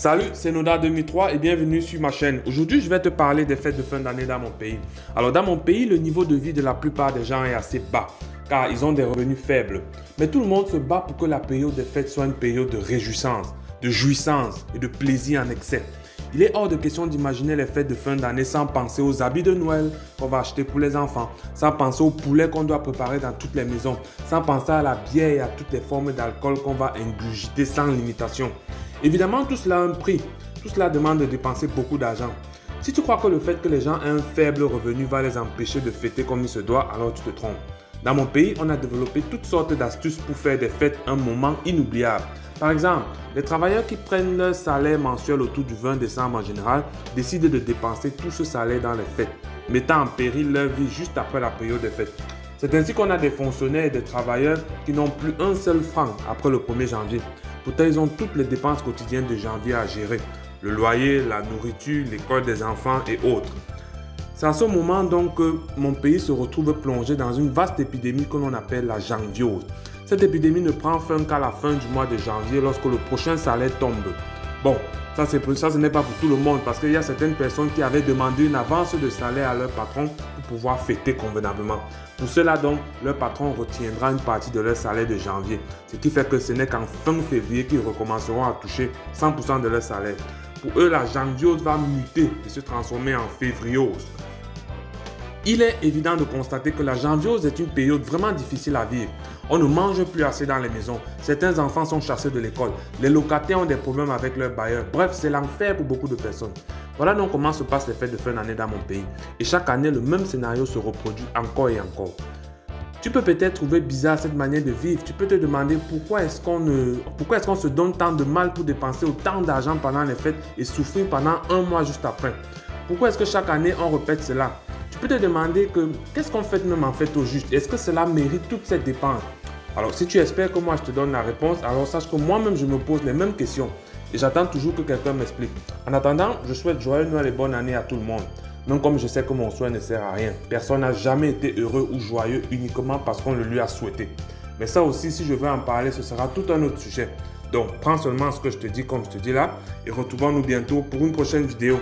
Salut, c'est Noda 2003 et bienvenue sur ma chaîne. Aujourd'hui, je vais te parler des fêtes de fin d'année dans mon pays. Alors, dans mon pays, le niveau de vie de la plupart des gens est assez bas car ils ont des revenus faibles. Mais tout le monde se bat pour que la période des fêtes soit une période de réjouissance, de jouissance et de plaisir en excès. Il est hors de question d'imaginer les fêtes de fin d'année sans penser aux habits de Noël qu'on va acheter pour les enfants, sans penser au poulet qu'on doit préparer dans toutes les maisons, sans penser à la bière et à toutes les formes d'alcool qu'on va ingurgiter sans limitation. Évidemment, tout cela a un prix. Tout cela demande de dépenser beaucoup d'argent. Si tu crois que le fait que les gens aient un faible revenu va les empêcher de fêter comme il se doit, alors tu te trompes. Dans mon pays, on a développé toutes sortes d'astuces pour faire des fêtes un moment inoubliable. Par exemple, les travailleurs qui prennent leur salaire mensuel autour du 20 décembre en général décident de dépenser tout ce salaire dans les fêtes, mettant en péril leur vie juste après la période des fêtes. C'est ainsi qu'on a des fonctionnaires et des travailleurs qui n'ont plus un seul franc après le 1er janvier. Pourtant, ils ont toutes les dépenses quotidiennes de janvier à gérer. Le loyer, la nourriture, l'école des enfants et autres. C'est à ce moment donc que mon pays se retrouve plongé dans une vaste épidémie que l'on appelle la janviose. Cette épidémie ne prend fin qu'à la fin du mois de janvier lorsque le prochain salaire tombe. Bon, ça ce n'est pas pour tout le monde parce qu'il y a certaines personnes qui avaient demandé une avance de salaire à leur patron pour pouvoir fêter convenablement. Pour cela donc, leur patron retiendra une partie de leur salaire de janvier, ce qui fait que ce n'est qu'en fin février qu'ils recommenceront à toucher 100% de leur salaire. Pour eux, la janviose va muter et se transformer en févriose. Il est évident de constater que la janviose est une période vraiment difficile à vivre. On ne mange plus assez dans les maisons. Certains enfants sont chassés de l'école. Les locataires ont des problèmes avec leurs bailleurs. Bref, c'est l'enfer pour beaucoup de personnes. Voilà donc comment se passent les fêtes de fin d'année dans mon pays. Et chaque année, le même scénario se reproduit encore et encore. Tu peux peut-être trouver bizarre cette manière de vivre. Tu peux te demander pourquoi est-ce qu'on se donne tant de mal pour dépenser autant d'argent pendant les fêtes et souffrir pendant un mois juste après. Pourquoi est-ce que chaque année on répète cela? Tu peux te demander que qu'est-ce qu'on fait même en fait au juste? Est-ce que cela mérite toutes ces dépenses? Alors si tu espères que moi je te donne la réponse, alors sache que moi-même je me pose les mêmes questions et j'attends toujours que quelqu'un m'explique. En attendant, je souhaite joyeux Noël et bonne année à tout le monde. Même comme je sais que mon souhait ne sert à rien. Personne n'a jamais été heureux ou joyeux uniquement parce qu'on le lui a souhaité. Mais ça aussi, si je veux en parler, ce sera tout un autre sujet. Donc prends seulement ce que je te dis comme je te dis là et retrouvons-nous bientôt pour une prochaine vidéo.